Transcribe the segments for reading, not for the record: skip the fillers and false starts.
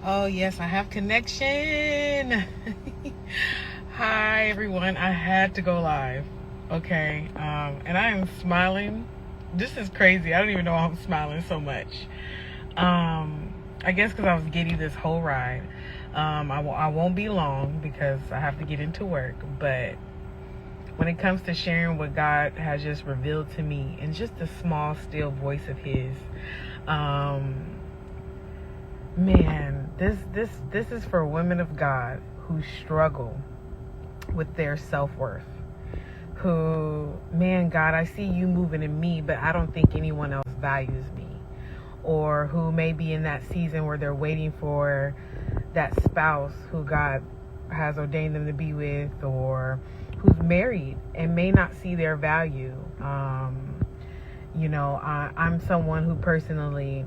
Oh, yes, I have connection. Hi, everyone. I had to go live. Okay. And I am smiling. This is crazy. I don't even know why I'm smiling so much. I guess because I was giddy this whole ride. I won't be long because I have to get into work. But when it comes to sharing what God has just revealed to me in just the small, still voice of His, man, this is for women of God who struggle with their self-worth. Who, man, God, I see you moving in me, but I don't think anyone else values me. Or who may be in that season where they're waiting for that spouse who God has ordained them to be with, or who's married and may not see their value. I'm someone who personally,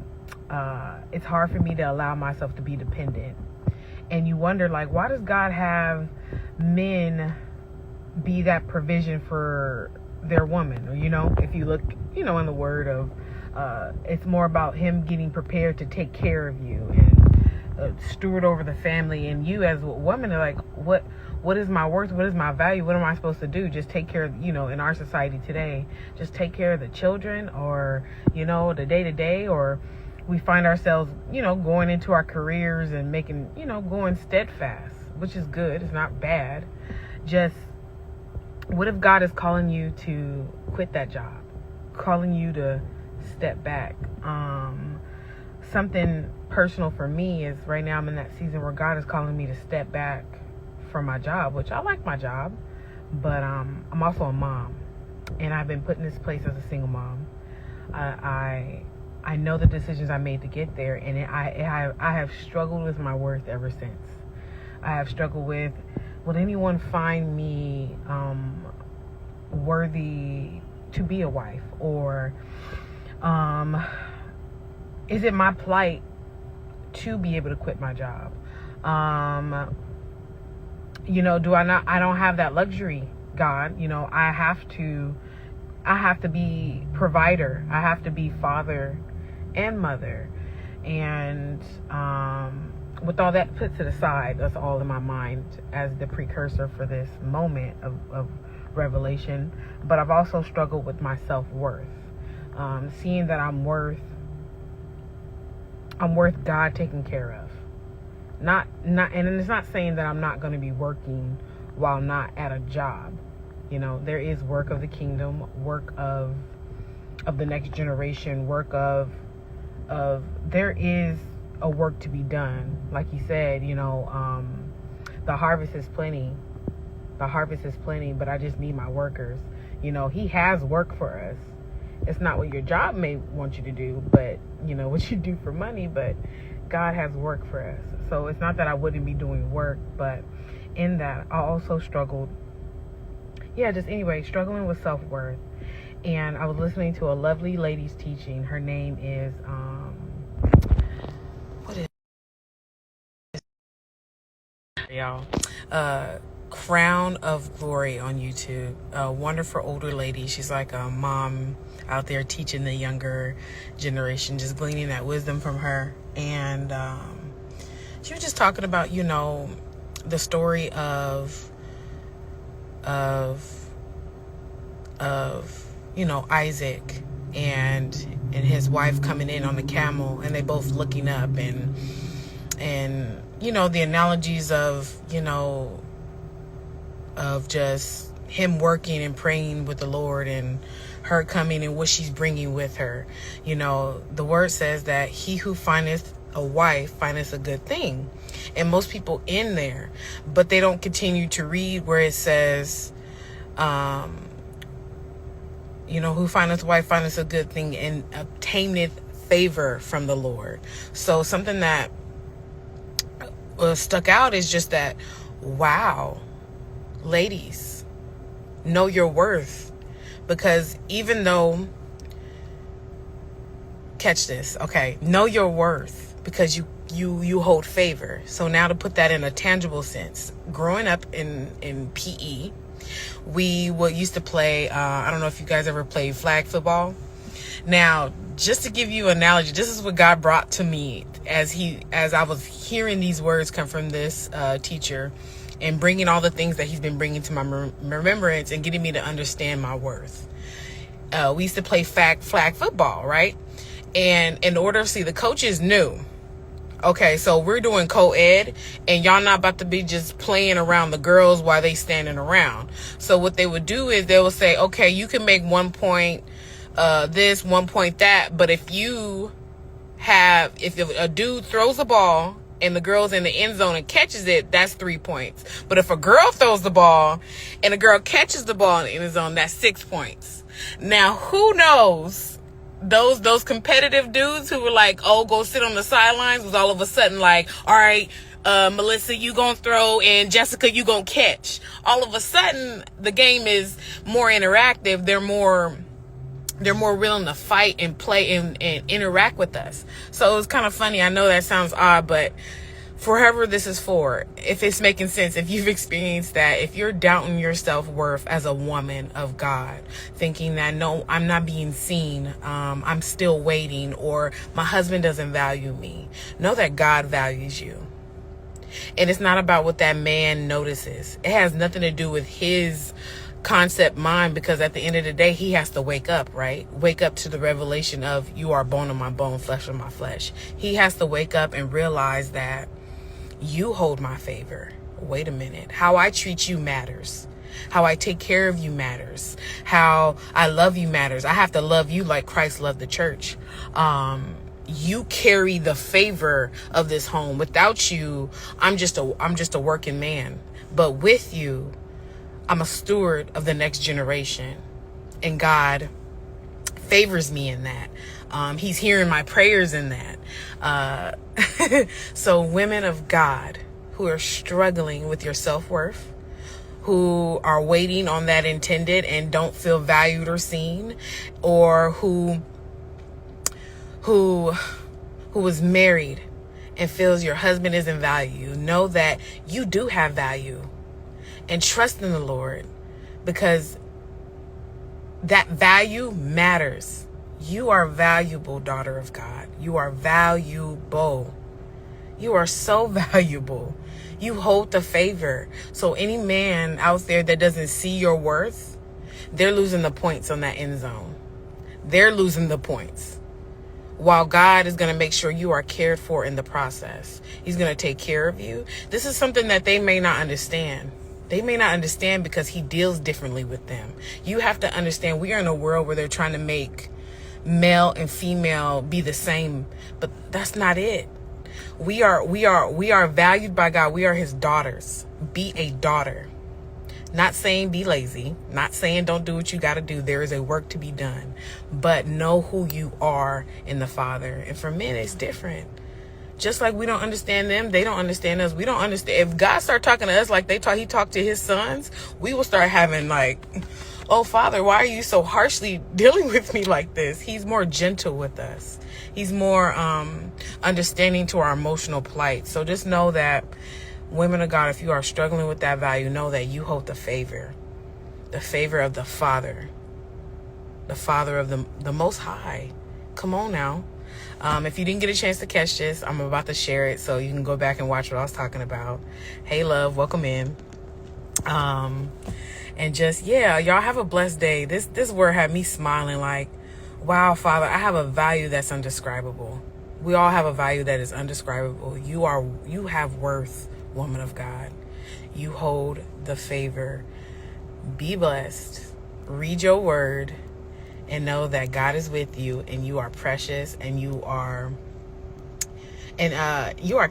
it's hard for me to allow myself to be dependent. And you wonder, like, why does God have men be that provision for their woman? Or, if you look, in the word of, it's more about Him getting prepared to take care of you and steward over the family. And you as a woman are like, what is my worth? What is my value? What am I supposed to do? Just take care of, in our society today, just take care of the children, or, the day to day, or we find ourselves, going into our careers and making, going steadfast, which is good. It's not bad. Just, what if God is calling you to quit that job, calling you to step back? Something personal for me is right now I'm in that season where God is calling me to step back from my job, which I like my job, but I'm also a mom, and I've been put in this place as a single mom. I know the decisions I made to get there, and I have struggled with my worth ever since. I have struggled with, would anyone find me worthy to be a wife? Or is it my plight to be able to quit my job? I don't have that luxury, God. I have to be provider. I have to be father and mother. And with all that put to the side, that's all in my mind as the precursor for this moment of revelation. But I've also struggled with my self-worth. Seeing that I'm worth God taking care of. And it's not saying that I'm not going to be working while not at a job. There is work of the kingdom, work of the next generation, work of there is a work to be done. Like He said, the harvest is plenty. The harvest is plenty, but I just need my workers. He has work for us. It's not what your job may want you to do, but what you do for money, but God has work for us. So it's not that I wouldn't be doing work, but in that I also struggled. Struggling with self-worth. And I was listening to a lovely lady's teaching. Her name is, what is y'all? Crown of Glory on YouTube. A wonderful older lady. She's like a mom out there teaching the younger generation, just gleaning that wisdom from her. And she was just talking about, the story of Isaac and his wife coming in on the camel, and they both looking up, and the analogies of just him working and praying with the Lord, and her coming and what she's bringing with her. The word says that he who findeth a wife findeth a good thing. And most people in there, but they don't continue to read where it says, who findeth a wife findeth a good thing and obtaineth favor from the Lord. So something that stuck out is just that, wow, ladies, know your worth. Because even though, catch this, okay, know your worth, because you hold favor. So now to put that in a tangible sense, growing up in PE, we used to play, I don't know if you guys ever played flag football. Now, just to give you an analogy, this is what God brought to me as I was hearing these words come from this teacher, and bringing all the things that he's been bringing to my remembrance and getting me to understand my worth. We used to play flag football, right? And in order to see, the coaches knew, okay, so we're doing co-ed, and y'all not about to be just playing around the girls while they standing around. So what they would do is they would say, okay, you can make 1 point this, 1 point that, but if a dude throws a ball and the girl's in the end zone and catches it, that's 3 points. But if a girl throws the ball and a girl catches the ball in the end zone, that's 6 points. Now, who knows, those competitive dudes who were like, oh, go sit on the sidelines, was all of a sudden like, all right, Melissa, you gonna throw, and Jessica, you gonna catch. All of a sudden, the game is more interactive. They're more willing to fight and play and interact with us. So it was kind of funny. I know that sounds odd, but for whoever this is for, if it's making sense, if you've experienced that, if you're doubting your self-worth as a woman of God, thinking that, no, I'm not being seen, I'm still waiting, or my husband doesn't value me, know that God values you. And it's not about what that man notices. It has nothing to do with his concept mind, because at the end of the day, he has to wake up, right? Wake up to the revelation of, you are bone of my bone, flesh of my flesh. He has to wake up and realize that you hold my favor. Wait a minute. How I treat you matters. How I take care of you matters. How I love you matters. I have to love you like Christ loved the church. You carry the favor of this home. Without you, I'm just a working man. But with you, I'm a steward of the next generation, and God favors me in that. He's hearing my prayers in that. So women of God who are struggling with your self-worth, who are waiting on that intended and don't feel valued or seen, or who was married and feels your husband isn't valued, know that you do have value. And trust in the Lord, because that value matters. You are valuable, daughter of God. You are valuable. You are so valuable. You hold the favor. So any man out there that doesn't see your worth, they're losing the points on that end zone. They're losing the points. While God is going to make sure you are cared for in the process. He's going to take care of you. This is something that they may not understand. They may not understand because he deals differently with them. You have to understand, we are in a world where they're trying to make male and female be the same, but that's not it. We are valued by God. We are his daughters. Be a daughter. Not saying be lazy, not saying don't do what you got to do. There is a work to be done, but know who you are in the Father. And for men, it's different. Just like we don't understand them, they don't understand us. We don't understand. If God start talking to us like he talked to his sons, we will start having like, oh, Father, why are you so harshly dealing with me like this? He's more gentle with us. He's more understanding to our emotional plight. So just know that, women of God, if you are struggling with that value, know that you hold the favor of the Father of the Most High. Come on now. If you didn't get a chance to catch this, I'm about to share it so you can go back and watch what I was talking about. Hey, love, welcome in. And just, yeah, y'all have a blessed day. This word had me smiling like, wow, Father, I have a value that's undescribable. We all have a value that is undescribable. You have worth, woman of God. You hold the favor. Be blessed. Read your word. And know that God is with you, and you are precious, and you are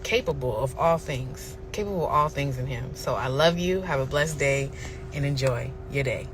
capable of all things in him. So I love you. Have a blessed day and enjoy your day.